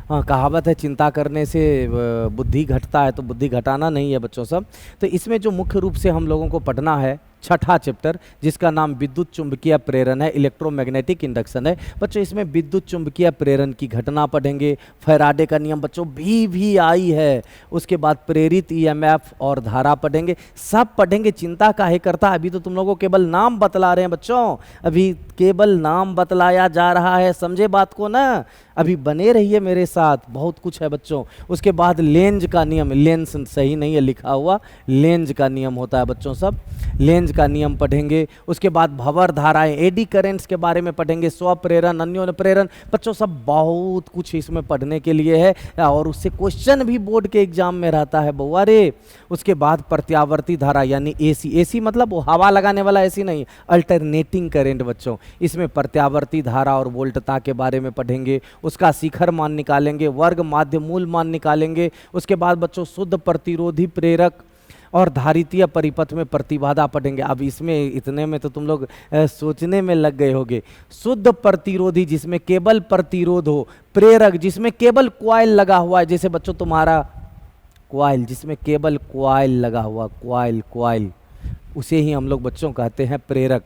हाँ, कहावत है चिंता करने से बुद्धि घटता है, तो बुद्धि घटाना नहीं है बच्चों सब। तो इसमें जो मुख्य रूप से हम लोगों को पढ़ना है छठा चैप्टर, जिसका नाम विद्युत चुंबकीय प्रेरण है, इलेक्ट्रोमैग्नेटिक इंडक्शन है बच्चों। इसमें विद्युत चुंबकीय प्रेरण की घटना पढ़ेंगे, फैराडे का नियम बच्चों वीवीआई है। उसके बाद प्रेरित ईएमएफ और धारा पढ़ेंगे, सब पढ़ेंगे। चिंता काहे करता है? अभी तो तुम लोगों को केवल नाम बतला रहे हैं बच्चों, अभी केवल नाम बतलाया जा रहा है, समझे बात को ना। अभी बने रहिए मेरे साथ, बहुत कुछ है बच्चों। उसके बाद लेंज का नियम, लेंस सही नहीं है लिखा हुआ, लेंज का नियम होता है बच्चों सब, लेंज का नियम पढ़ेंगे। उसके बाद भंवर धाराएं, एडी करेंट्स के बारे में पढ़ेंगे, स्वप्रेरण, अन्योन्य प्रेरण बच्चों सब, बहुत कुछ इसमें पढ़ने के लिए है, और उससे क्वेश्चन भी बोर्ड के एग्जाम में रहता है बउआ रे। उसके बाद प्रत्यावर्ती धारा यानी एसी, एसी मतलब वो हवा लगाने वाला एसी नहीं, अल्टरनेटिंग करेंट बच्चों। इसमें प्रत्यावर्ती धारा और वोल्टता के बारे में पढ़ेंगे, उसका शिखर मान निकालेंगे, वर्ग माध्य मूल मान निकालेंगे। उसके बाद बच्चों शुद्ध प्रतिरोधी प्रेरक और धारितीय परिपथ में प्रतिबाधा पढ़ेंगे। अब इसमें इतने में तो तुम लोग सोचने में लग गए होगे। शुद्ध प्रतिरोधी जिसमें केवल प्रतिरोध हो, प्रेरक जिसमें केवल कॉइल लगा हुआ है, जैसे बच्चों तुम्हारा कॉइल जिसमें केवल कॉइल लगा हुआ, कॉइल उसे ही हम लोग बच्चों कहते हैं प्रेरक।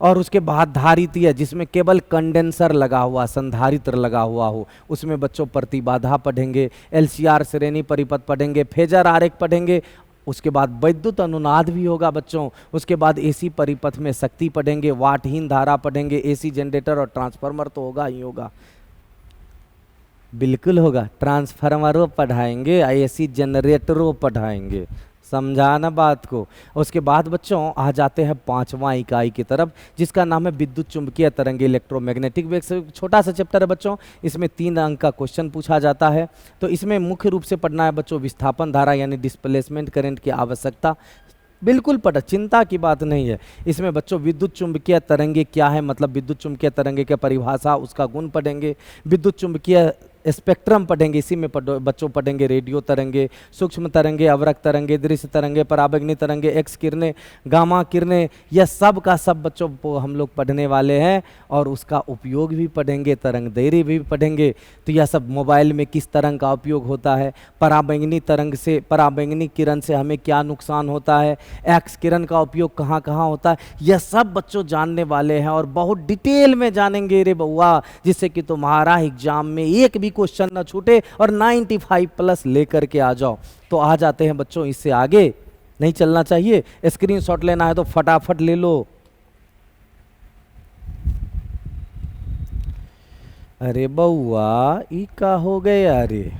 और उसके बाद धारितीय जिसमें केवल कंडेंसर लगा हुआ, संधारित्र लगा हुआ हो, उसमें बच्चों प्रतिबाधा पढ़ेंगे, एलसीआर श्रेणी परिपथ पढ़ेंगे, फेजर आरेख पढ़ेंगे, उसके बाद वैद्युत अनुनाद भी होगा बच्चों। उसके बाद एसी परिपथ में शक्ति पढ़ेंगे, वाटहीन धारा पढ़ेंगे, एसी जनरेटर और ट्रांसफार्मर तो होगा ही होगा, बिल्कुल होगा। ट्रांसफार्मरों पढ़ाएंगे, एसी जनरेटरों पढ़ाएंगे, समझाना बात को। उसके बाद बच्चों आ जाते हैं 5वां इकाई की तरफ, जिसका नाम है विद्युत चुंबकीय तरंग, इलेक्ट्रोमैग्नेटिक वेव्स। छोटा सा चैप्टर है बच्चों, इसमें 3 अंक का क्वेश्चन पूछा जाता है। तो इसमें मुख्य रूप से पढ़ना है बच्चों विस्थापन धारा यानी डिस्प्लेसमेंट करंट की आवश्यकता, बिल्कुल पढ़, चिंता की बात नहीं है। इसमें बच्चों विद्युत चुंबकीय तरंगे क्या है, मतलब विद्युत चुंबकीय तरंगे की परिभाषा, उसका गुण पढ़ेंगे। विद्युत चुंबकीय स्पेक्ट्रम पढ़ेंगे, इसी में बच्चों पढ़ेंगे रेडियो तरंगे, सूक्ष्म तरंगे, अवरक तरंगे, दृश्य तरंगे, पराबैंगनी तरंगे, एक्स किरणें, गामा किरणें, यह सब का सब बच्चों को हम लोग पढ़ने वाले हैं। और उसका उपयोग भी पढ़ेंगे, तरंग दैर्घ्य भी पढ़ेंगे। तो यह सब मोबाइल में किस तरंग का उपयोग होता है, पराबैंगनी तरंग से, पराबैंगनी किरण से हमें क्या नुकसान होता है, एक्स किरण का उपयोग कहाँ कहाँ होता है, यह सब बच्चों जानने वाले हैं। और बहुत डिटेल में जानेंगे रे बउआ, जिससे कि तुम्हारा एग्जाम में एक भी क्वेश्चन ना छूटे और 95+ लेकर के आ जाओ। तो आ जाते हैं बच्चों, इससे आगे नहीं चलना चाहिए। स्क्रीनशॉट लेना है तो फटाफट ले लो। अरे बउआ ई का हो गया रे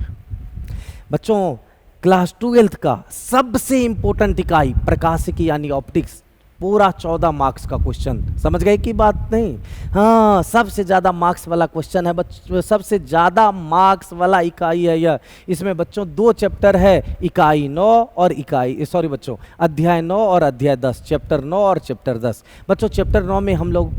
बच्चों, क्लास 12th का सबसे इंपॉर्टेंट इकाई प्रकाशिकी यानी ऑप्टिक्स, पूरा 14 मार्क्स का क्वेश्चन, समझ गए की बात नहीं? हाँ, सबसे ज़्यादा मार्क्स वाला क्वेश्चन है बच्चों, सबसे ज़्यादा मार्क्स वाला इकाई है यह। इसमें बच्चों 2 चैप्टर है, इकाई 9 और बच्चों अध्याय 9 और अध्याय 10, चैप्टर 9 और चैप्टर 10। बच्चों चैप्टर 9 में हम लोग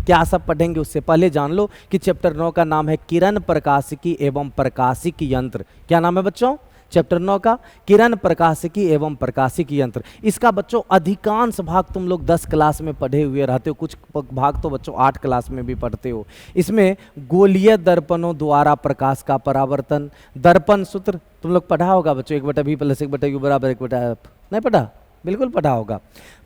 क्या सब पढ़ेंगे, उससे पहले जान लो कि चैप्टर 9 का नाम है किरण प्रकाशिकी एवं प्रकाशिकी यंत्र। क्या नाम है बच्चों चैप्टर 9 का? किरण प्रकाशिकी एवं प्रकाशिकी यंत्र। इसका बच्चों अधिकांश भाग तुम लोग 10 क्लास में पढ़े हुए रहते हो, कुछ भाग तो बच्चों 8 क्लास में भी पढ़ते हो। इसमें गोलीय दर्पणों द्वारा प्रकाश का परावर्तन, दर्पण सूत्र तुम लोग पढ़ा होगा बच्चों, 1/v + 1/u = 1/f, नहीं पढ़ा? बिल्कुल पढ़ा होगा।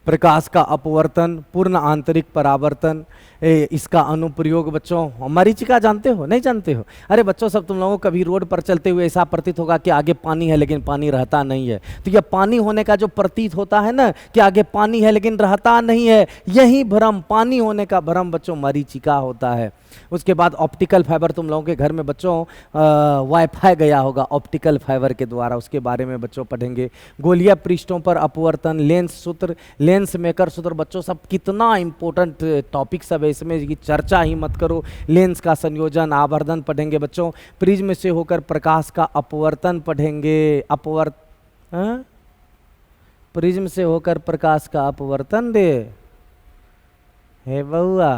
प्रकाश का अपवर्तन, पूर्ण आंतरिक परावर्तन, इसका अनुप्रयोग बच्चों मरीचिका जानते हो नहीं जानते हो? अरे बच्चों सब तुम लोगों को कभी रोड पर चलते हुए ऐसा प्रतीत होगा कि आगे पानी है लेकिन पानी रहता नहीं है। तो यह पानी होने का जो प्रतीत होता है ना कि आगे पानी है लेकिन रहता नहीं है, यही भ्रम, पानी होने का भ्रम बच्चों मरीचिका होता है। उसके बाद ऑप्टिकल फाइबर, तुम लोगों के घर में बच्चों वाईफाई गया होगा ऑप्टिकल फाइबर के द्वारा, उसके बारे में बच्चों पढ़ेंगे। गोलीय पृष्ठों पर अपवर्तन, लेंस सूत्र, लेंस मेकर सूत्र, बच्चों सब कितना इंपॉर्टेंट टॉपिक सब है, इसमें की चर्चा ही मत करो। लेंस का संयोजन, आवर्धन पढ़ेंगे बच्चों। प्रिज्म से होकर प्रकाश का अपवर्तन पढ़ेंगे, प्रिज्म से होकर प्रकाश का अपवर्तन रे हे बउआ,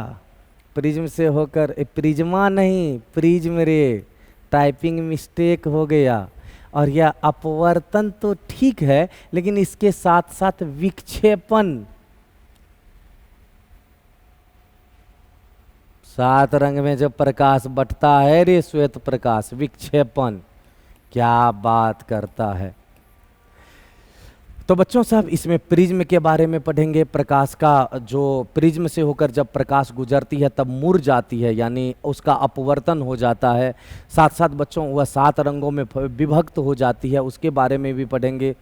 प्रिज्म से होकर, प्रिज्मा नहीं प्रिज्म रे, टाइपिंग मिस्टेक हो गया। और यह अपवर्तन तो ठीक है लेकिन इसके साथ साथ विक्षेपण, 7 रंग में जब प्रकाश बटता है रे श्वेत प्रकाश, विक्षेपण, क्या बात करता है। तो बच्चों साहब इसमें प्रिज्म के बारे में पढ़ेंगे। प्रकाश का जो प्रिज्म से होकर जब प्रकाश गुजरती है तब मुड़ जाती है, यानी उसका अपवर्तन हो जाता है। साथ साथ बच्चों वह 7 रंगों में विभक्त हो जाती है, उसके बारे में भी पढ़ेंगे।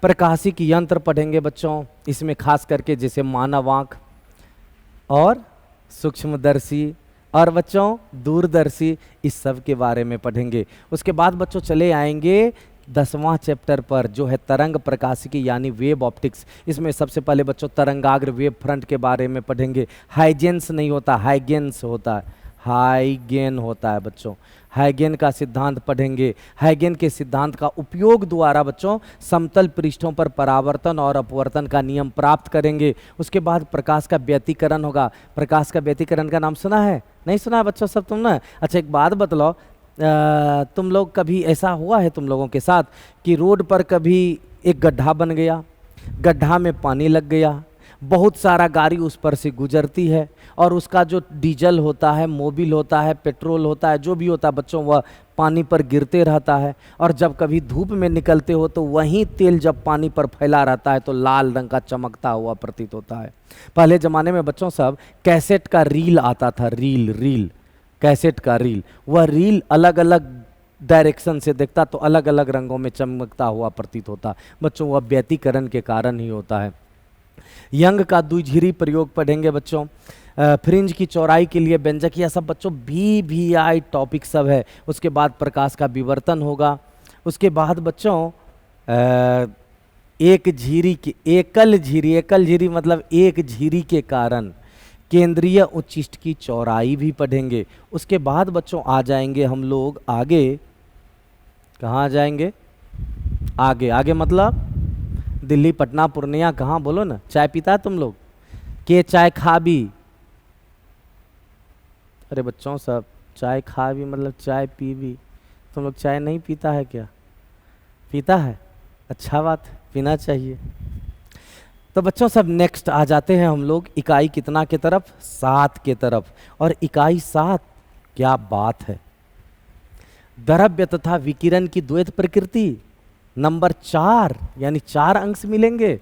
प्रकाशिकी यंत्र पढ़ेंगे बच्चों, इसमें खास करके जैसे मानव आँख और सूक्ष्मदर्शी और बच्चों दूरदर्शी, इस सब के बारे में पढ़ेंगे। उसके बाद बच्चों चले आएंगे 10वां चैप्टर पर जो है तरंग प्रकाशिकी यानी वेव ऑप्टिक्स। इसमें सबसे पहले बच्चों तरंगाग्र वेव फ्रंट के बारे में पढ़ेंगे। हाइजेंस नहीं होता, हाइगेंस होता है, हाइगेन होता है बच्चों। हाइगेन का सिद्धांत पढ़ेंगे। हाइगेन के सिद्धांत का उपयोग द्वारा बच्चों समतल पृष्ठों पर परावर्तन और अपवर्तन का नियम प्राप्त करेंगे। उसके बाद प्रकाश का व्यतिकरण होगा। प्रकाश का व्यतिकरण का नाम सुना है नहीं सुना है बच्चों सब तुमने? अच्छा एक बात बतलाओ, तुम लोग कभी ऐसा हुआ है तुम लोगों के साथ कि रोड पर कभी एक गड्ढा बन गया, गड्ढा में पानी लग गया, बहुत सारा गाड़ी उस पर से गुजरती है और उसका जो डीजल होता है, मोबिल होता है, पेट्रोल होता है, जो भी होता है बच्चों वह पानी पर गिरते रहता है। और जब कभी धूप में निकलते हो तो वही तेल जब पानी पर फैला रहता है तो लाल रंग का चमकता हुआ प्रतीत होता है। पहले ज़माने में बच्चों सब कैसेट का रील आता था, रील कैसेट का रील, वह रील अलग अलग डायरेक्शन से देखता तो अलग अलग रंगों में चमकता हुआ प्रतीत होता। बच्चों वह व्यतिकरण के कारण ही होता है। यंग का द्विझिरी प्रयोग पढ़ेंगे बच्चों। फ्रिंज की चौड़ाई के लिए व्यंजक, यह सब बच्चों भी आई टॉपिक सब है। उसके बाद प्रकाश का विवर्तन होगा। उसके बाद बच्चों एक झिरी की एकल झिरी मतलब एक झिरी के कारण केंद्रीय उच्चिष्ट की चौड़ाई भी पढ़ेंगे। उसके बाद बच्चों आ जाएंगे हम लोग आगे। कहाँ आ जाएंगे? आगे आगे मतलब दिल्ली, पटना, पूर्णिया, कहाँ बोलो ना। चाय पीता है तुम लोग? के चाय खा भी? अरे बच्चों सब चाय खा भी मतलब चाय पी भी। तुम लोग चाय नहीं पीता है क्या? पीता है, अच्छा बात, पीना चाहिए। तो बच्चों सब नेक्स्ट आ जाते हैं हम लोग इकाई कितना के तरफ? 7 के तरफ। और इकाई 7 क्या बात है। द्रव्य तथा विकिरण की द्वैत प्रकृति नंबर 4, यानी 4 अंक मिलेंगे।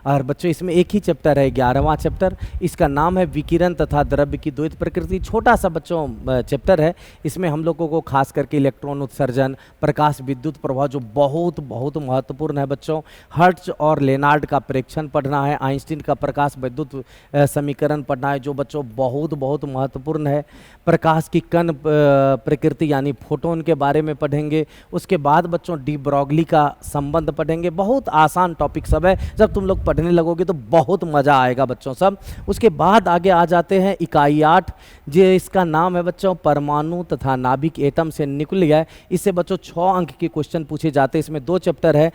और बच्चों इसमें एक ही चैप्टर है, 11वां चैप्टर, इसका नाम है विकिरण तथा द्रव्य की द्वैत प्रकृति। छोटा सा बच्चों चैप्टर है। इसमें हम लोगों को खास करके इलेक्ट्रॉन उत्सर्जन, प्रकाश विद्युत प्रभाव जो बहुत बहुत महत्वपूर्ण है बच्चों, हर्ट्ज और लेनार्ड का प्रेक्षण पढ़ना है, आइंस्टीन का प्रकाश विद्युत समीकरण पढ़ना है जो बच्चों बहुत बहुत महत्वपूर्ण है। प्रकाश की कण प्रकृति यानी फोटोन के बारे में पढ़ेंगे। उसके बाद बच्चों डी ब्रॉगली का संबंध पढ़ेंगे। बहुत आसान टॉपिक सब है, जब तुम लोग पढ़ने लगोगे तो बहुत मजा आएगा बच्चों सब। उसके बाद आगे आ जाते हैं इकाई 8, जो इसका नाम है बच्चों परमाणु तथा नाभिक, एटम से न्यूक्लिया। इससे बच्चों 6 अंक के क्वेश्चन पूछे जाते हैं। इसमें 2 चैप्टर है,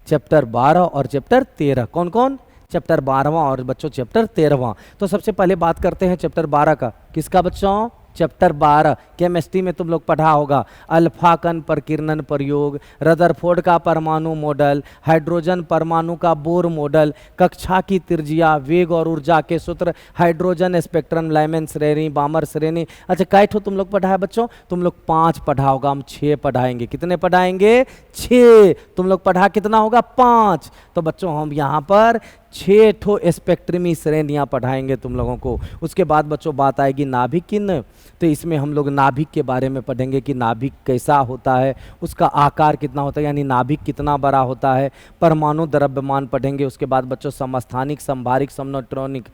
चैप्टर 12 और चैप्टर 13। कौन कौन? चैप्टर 12वां और बच्चों चैप्टर 13वां। तो सबसे पहले बात करते हैं चैप्टर 12 का। किसका बच्चों? चैप्टर 12 केमिस्ट्री में तुम लोग पढ़ा होगा। अल्फा कण प्रकीर्णन प्रयोग, रदरफोर्ड का परमाणु मॉडल, हाइड्रोजन परमाणु का बोर मॉडल, कक्षा की त्रिज्या, वेग और ऊर्जा के सूत्र, हाइड्रोजन स्पेक्ट्रम, लाइमन श्रेणी, बामर श्रेणी। अच्छा कै ठो तुम लोग पढ़ा है बच्चों? तुम लोग 5 पढ़ा होगा, हम 6 पढ़ाएंगे। कितने पढ़ाएंगे? 6। तुम लोग पढ़ा कितना होगा? 5। तो बच्चों हम यहाँ पर 6 ठो स्पेक्ट्रमी श्रेणियाँ पढ़ाएंगे तुम लोगों को। उसके बाद बच्चों बात आएगी नाभिक किन, तो इसमें हम लोग नाभिक के बारे में पढ़ेंगे कि नाभिक कैसा होता है, उसका आकार कितना होता है, यानी नाभिक कितना बड़ा होता है। परमाणु द्रव्यमान पढ़ेंगे। उसके बाद बच्चों समस्थानिक, संभारिक, समन्यूट्रॉनिक।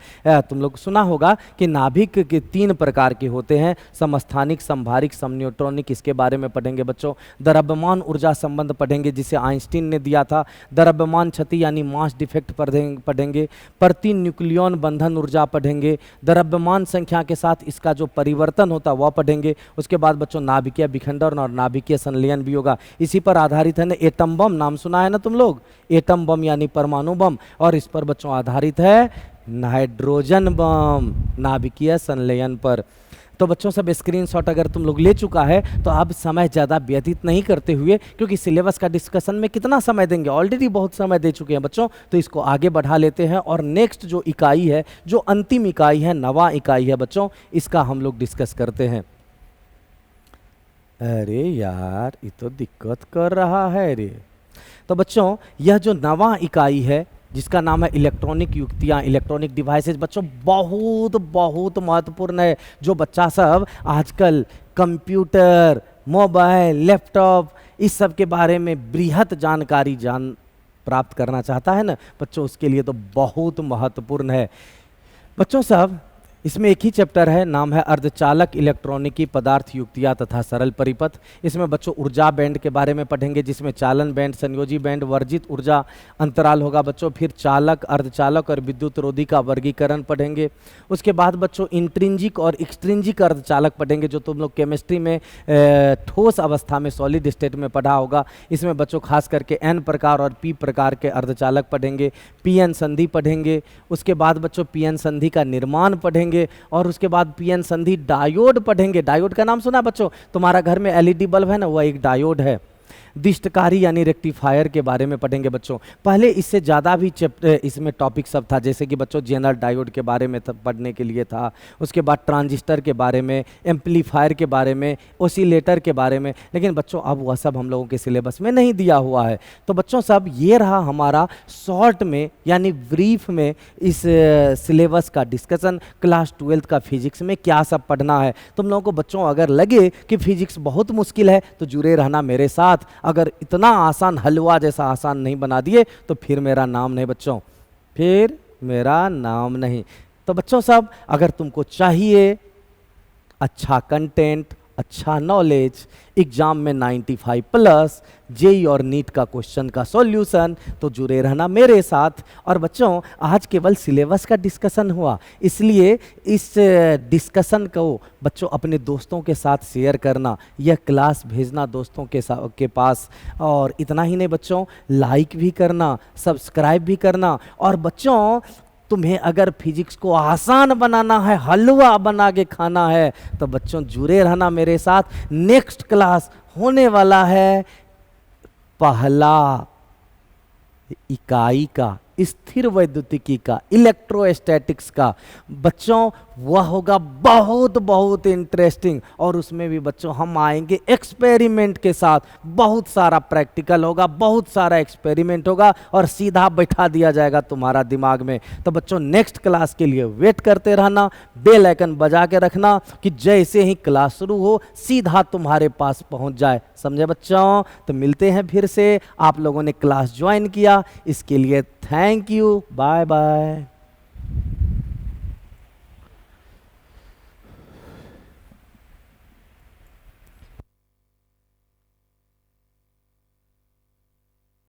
तुम लोग सुना होगा कि नाभिक के 3 प्रकार के होते हैं, समस्थानिक, संभारिक, समन्यूट्रॉनिक। इसके बारे में पढ़ेंगे बच्चों। द्रव्यमान ऊर्जा संबंध पढ़ेंगे जिसे आइंस्टीन ने दिया था। द्रव्यमान क्षति यानी मास डिफेक्ट पढ़ेंगे। प्रति न्यूक्लियन बंधन ऊर्जा पढ़ेंगे। द्रव्यमान संख्या के साथ इसका जो परिवर्तन होता वह पढ़ेंगे। उसके बाद बच्चों नाभिकीय विखंडन और नाभिकीय संलयन भी होगा। इसी पर आधारित है ना एटम बम, नाम सुना है ना तुम लोग? एटम बम यानी परमाणु बम। और इस पर बच्चों आधारित है हाइड्रोजन बम, नाभिकीय संलयन पर। तो बच्चों सब स्क्रीनशॉट अगर तुम लोग ले चुका है तो अब समय ज़्यादा व्यतीत नहीं करते हुए, क्योंकि सिलेबस का डिस्कशन में कितना समय देंगे, ऑलरेडी बहुत समय दे चुके हैं बच्चों, तो इसको आगे बढ़ा लेते हैं। और नेक्स्ट जो इकाई है, जो अंतिम इकाई है, 9वां इकाई है बच्चों, इसका हम लोग डिस्कस करते हैं। अरे यार ये तो दिक्कत कर रहा है रे। तो बच्चों यह जो 9वां इकाई है जिसका नाम है इलेक्ट्रॉनिक युक्तियाँ, इलेक्ट्रॉनिक डिवाइसेज, बच्चों बहुत बहुत महत्वपूर्ण है। जो बच्चा सब आजकल कंप्यूटर, मोबाइल, लैपटॉप इस सब के बारे में बृहत जानकारी प्राप्त करना चाहता है ना बच्चों, उसके लिए तो बहुत महत्वपूर्ण है। बच्चों सब इसमें एक ही चैप्टर है, नाम है अर्धचालक, इलेक्ट्रॉनिकी, पदार्थ युक्तियाँ तथा सरल परिपथ। इसमें बच्चों ऊर्जा बैंड के बारे में पढ़ेंगे, जिसमें चालन बैंड, संयोजी बैंड, वर्जित ऊर्जा अंतराल होगा बच्चों। फिर चालक, अर्धचालक और विद्युत रोधी का वर्गीकरण पढ़ेंगे। उसके बाद बच्चों इंट्रिंजिक और एक्सट्रिंजिक अर्धचालक पढ़ेंगे, जो तुम लोग केमिस्ट्री में ठोस अवस्था में, सॉलिड स्टेट में पढ़ा होगा। इसमें बच्चों खास करके N प्रकार और P प्रकार के अर्धचालक पढ़ेंगे। PN संधि पढ़ेंगे। उसके बाद बच्चों PN संधि का निर्माण पढ़ेंगे। और उसके बाद PN संधि डायोड पढ़ेंगे। डायोड का नाम सुना बच्चों? तुम्हारा घर में LED बल्ब है ना, वह एक डायोड है। दिष्टकारी यानी रेक्टिफायर के बारे में पढ़ेंगे बच्चों। पहले इससे ज़्यादा भी चैप्टर इसमें टॉपिक सब था, जैसे कि बच्चों जेनर डायोड के बारे में पढ़ने के लिए था, उसके बाद ट्रांजिस्टर के बारे में, एम्पलीफायर के बारे में, ओसिलेटर के बारे में। लेकिन बच्चों अब वह सब हम लोगों के सिलेबस में नहीं दिया हुआ है। तो बच्चों सब ये रहा हमारा शॉर्ट में यानी ब्रीफ में इस सिलेबस का डिस्कशन, क्लास 12th का फिजिक्स में क्या सब पढ़ना है। तुम लोगों को बच्चों अगर लगे कि फिजिक्स बहुत मुश्किल है तो जुड़े रहना मेरे साथ। अगर इतना आसान, हलवा जैसा आसान नहीं बना दिए तो फिर मेरा नाम नहीं बच्चों, फिर मेरा नाम नहीं। तो बच्चों सब अगर तुमको चाहिए अच्छा कंटेंट, अच्छा नॉलेज, एग्जाम में 95 प्लस, जेई और नीट का क्वेश्चन का सॉल्यूशन, तो जुड़े रहना मेरे साथ। और बच्चों आज केवल सिलेबस का डिस्कशन हुआ, इसलिए इस डिस्कशन को बच्चों अपने दोस्तों के साथ शेयर करना, यह क्लास भेजना दोस्तों के पास। और इतना ही नहीं बच्चों, लाइक भी करना, सब्सक्राइब भी करना। और बच्चों तुम्हें अगर फिजिक्स को आसान बनाना है, हलवा बना के खाना है, तो बच्चों जुड़े रहना मेरे साथ। नेक्स्ट क्लास होने वाला है पहला इकाई का, स्थिर वैद्युतिकी का, इलेक्ट्रोस्टैटिक्स का। बच्चों वह होगा बहुत बहुत इंटरेस्टिंग, और उसमें भी बच्चों हम आएंगे एक्सपेरिमेंट के साथ। बहुत सारा प्रैक्टिकल होगा, बहुत सारा एक्सपेरिमेंट होगा, और सीधा बैठा दिया जाएगा तुम्हारा दिमाग में। तो बच्चों नेक्स्ट क्लास के लिए वेट करते रहना, बेल आइकन बजा के रखना कि जैसे ही क्लास शुरू हो सीधा तुम्हारे पास पहुंच जाए। समझे बच्चों? तो मिलते हैं फिर से। आप लोगों ने क्लास ज्वाइन किया इसके लिए थैंक यू, बाय बाय।